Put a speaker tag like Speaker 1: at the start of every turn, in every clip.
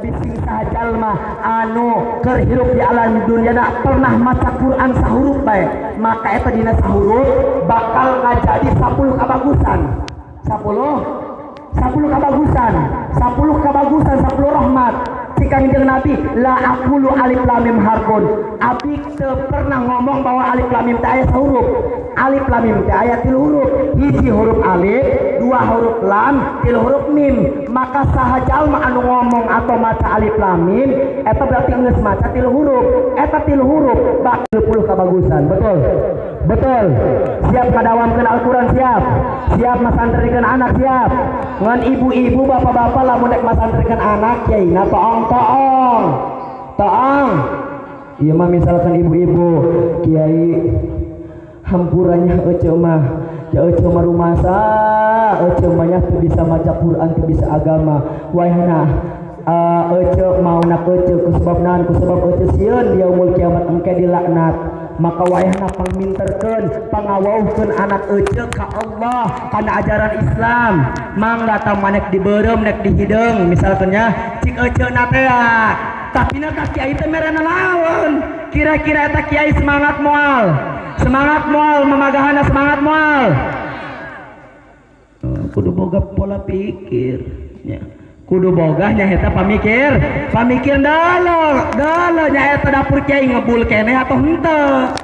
Speaker 1: bisi sajalma anu keur hirup di alam dunia pernah maca Quran sahuruf bae, maka eta dina sahuruf bakal ngajadi 10 kabagusan. 10 kabagusan, 10 rahmat. Si Kangjeng Nabi la aqulu alif lam mim harfun. Abi teu pernah ngomong bahwa alif lam mim teh aya huruf. Alif lam mim teh aya 3 huruf. Hiji huruf alif, 2 huruf lam, 3 huruf mim. Maka saha jalma anu ngomong atau maca alif lam mim eta berarti geus maca 3 huruf. Eta 3 huruf bak 20 kabagusan. Betul? Betul. Siap kadawamkeun Al-Qur'an, siap. Siap masantrikeun anak, siap. Ngan ibu-ibu bapak-bapak lamun rek masantrikeun anak kiai na toong. Ieu mah misalkan ibu-ibu kiai hampurannya ece mah ya ece mah rumasa, ece mah nya teu bisa maca Quran, teu bisa agama. Wayahna ece mau nak ece ku sebab naon, ku sebab ece sieun di yaumul kiamat engke dilaknat. Maka wayahna pangminterkeun pangawauhkeun anak ece ka Allah kana ajaran Islam. Mangga tah manek dibeureum nek dihideung misalkan nya cik ece na teh tapi na ka kiai teh merena lawan. Kira-kira eta kiai semangat moal memagahana semangat moal. Kudu boga pola pikir nya. Kudu boga nya eta pamikir dalo nya eta dapur kiai ngebul keneh atau henteu.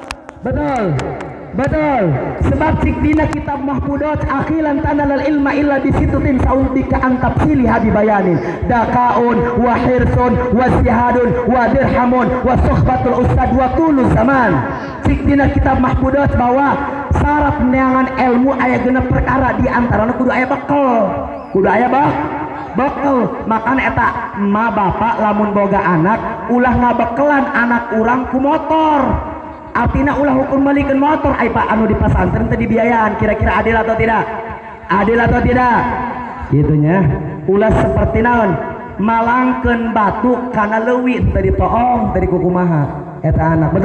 Speaker 1: Betul. Sebab cik dina kitab mahfudat akhilan tanalal ilma illa bisitutin saubika antapsili habibayanin dakaun wa hirsun wa zihadun wa dirhamun wa suhbatul ustad wa tulus zaman. Cik dina kitab mahfudat bahwa syarat neangan ilmu aya genep perkara di antarana kudu aya bekel. Makan eta ma bapak lamun boga anak ulah ngabekelan anak urang ku motor. Artinya ulah hukum malikeun motor ai Pak anu di pasantren teh dibiayaan. Kira-kira adil atau tidak? Gitunya. Ulah seperti naon? Malangkeun batu kana leuwih teh ditoong teh kukumaha eta anak.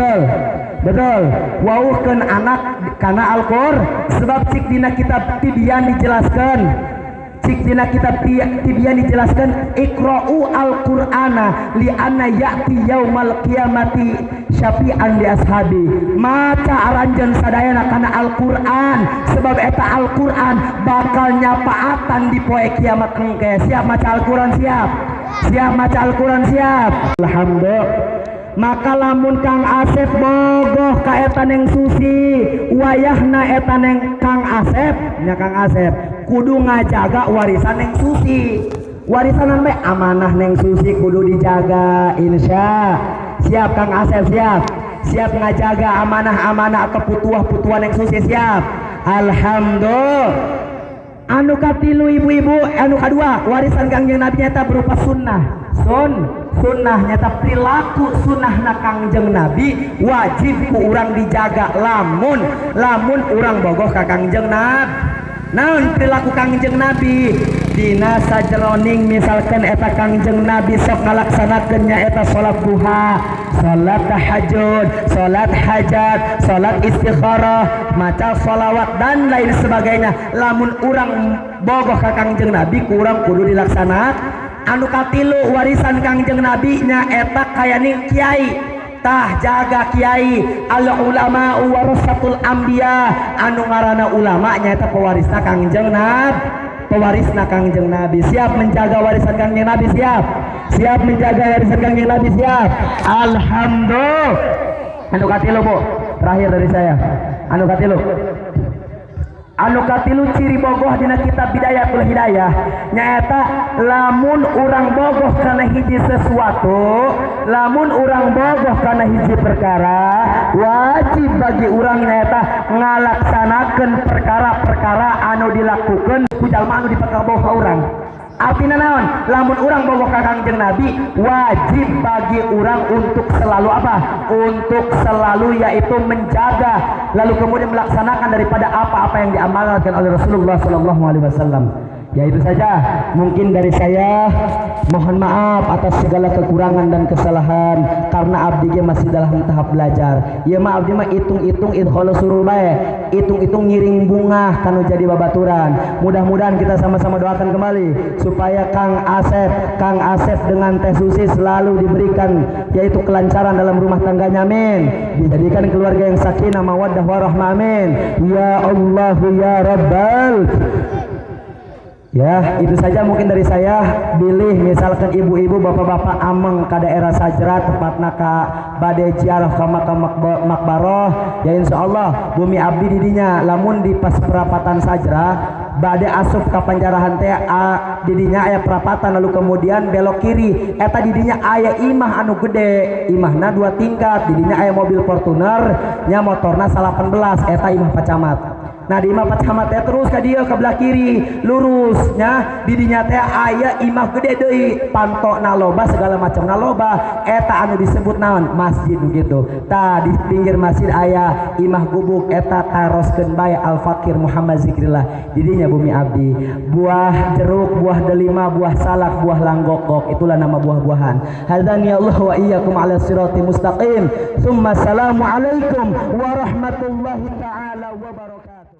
Speaker 1: Betul. Wauhkeun anak kana Al-Qur'an sebab cik dina kitab Tibyan dijelaskan iqra'u al-Qur'ana li'anna ya'ti yaumal qiyamati syafi'an li ashabi. Maca aranjeun sadayana kana Al-Qur'an sebab eta Al-Qur'an bakal nyapaatan di poe kiamat engke. Siap maca Al-Qur'an, siap. Alhamdulillah. Maka lamun Kang Asep bogoh ka eta neng Susi wayahna eta neng Kang Asep nya Kang Asep kudu ngajaga warisan neng Susi. Warisanan bae amanah neng Susi kudu dijaga insya. Siap Kang Asep, siap ngajaga amanah-amanah atau putuah-putuah neng Susi, siap. Alhamdulillah. Anu katilu ibu-ibu, anu kadua warisan Kangjeng Nabi nyata berupa sunnah. Sunnah nyata perilaku sunnahna Kangjeng Nabi wajib ku urang dijaga lamun urang bogoh ka Kangjeng Nabi. Naon perilaku Kangjeng Nabi dina sajeroning misalkan eta Kangjeng Nabi sok ngalaksanakeun nya eta salat duha, salat tahajud, salat hajat, salat istikharah, maca sholawat dan lain sebagainya. Lamun urang bogoh ka Kangjeng Nabi kurang kudu dilaksanakan. Anu katilu warisan Kangjeng Nabi nya eta kayani kiai. Tah jaga kiai, al ulama warasatul anbiya. Anu ngaranna ulama nya eta pewarisna Kangjeng Nabi. Siap menjaga warisan Kangjeng Nabi, siap menjaga warisan Kangjeng Nabi, siap. Alhamdulillah. Anu katilu Bu, terakhir dari saya. Anu katilu ciri bogoh dina kitab Bidayatul Hidayah nyaeta lamun urang bogoh kana hiji sesuatu, lamun urang bogoh kana hiji perkara, wajib bagi urang nyaeta ngalaksanakeun perkara-perkara anu dilakukeun ku jalma anu dipakaboh ka urang. Artinya naon? Lamun urang bogoh ka Kangjeng Nabi wajib bagi urang untuk selalu apa? Untuk selalu yaitu menjaga lalu kemudian melaksanakan daripada apa-apa yang diamalkan oleh Rasulullah sallallahu alaihi wasallam. Ya itu saja mungkin dari saya, mohon maaf atas segala kekurangan dan kesalahan karena abdi masih dalam tahap belajar. Ya mah abdi mah hitung-hitung idkholo surul bae, hitung-hitung ngiring bunga kanu jadi babaturan. Mudah-mudahan kita sama-sama doakan kembali supaya Kang Asep dengan Teh Susi selalu diberikan yaitu kelancaran dalam rumah tangganya, amin. Dijadikan keluarga yang sakinah mawaddah warahmah, amin. Ya Allah ya Rabbal. Ya, itu saja mungkin dari saya. Bilih misalkan ibu-ibu, bapak-bapak ameng ke daerah Sajra, tepatna ka bade ziarah ka makam makbaroh, ya insyaallah bumi abdi didinya lamun di pas perapatan Sajra bade asup ka Panjarahan teh didinya aya perapatan lalu kemudian belok kiri eta didinya aya imah anu gede, imahna 2 tingkat, didinya aya mobil Fortuner nya motorna 18, eta imah pacamat. Nah di imah pacamat teh terus ka dieu ka belah kiri lurusnya didinya teh aya imah gede deui, pantokna loba segala macamna loba, eta anu disebut naon masjid begitu. Tah di pinggir masjid aya imah gubuk, eta taroskeun bae Al Fakir Muhammad Zikrillah didinya bumi abdi. Buah jeruk, buah delima, buah salak, buah langgokok, itulah nama buah-buahan. Hadzani Allah wa iyyakum ala sirati mustaqim. Tsumma assalamu alaikum warahmatullahi taala wabarakatuh.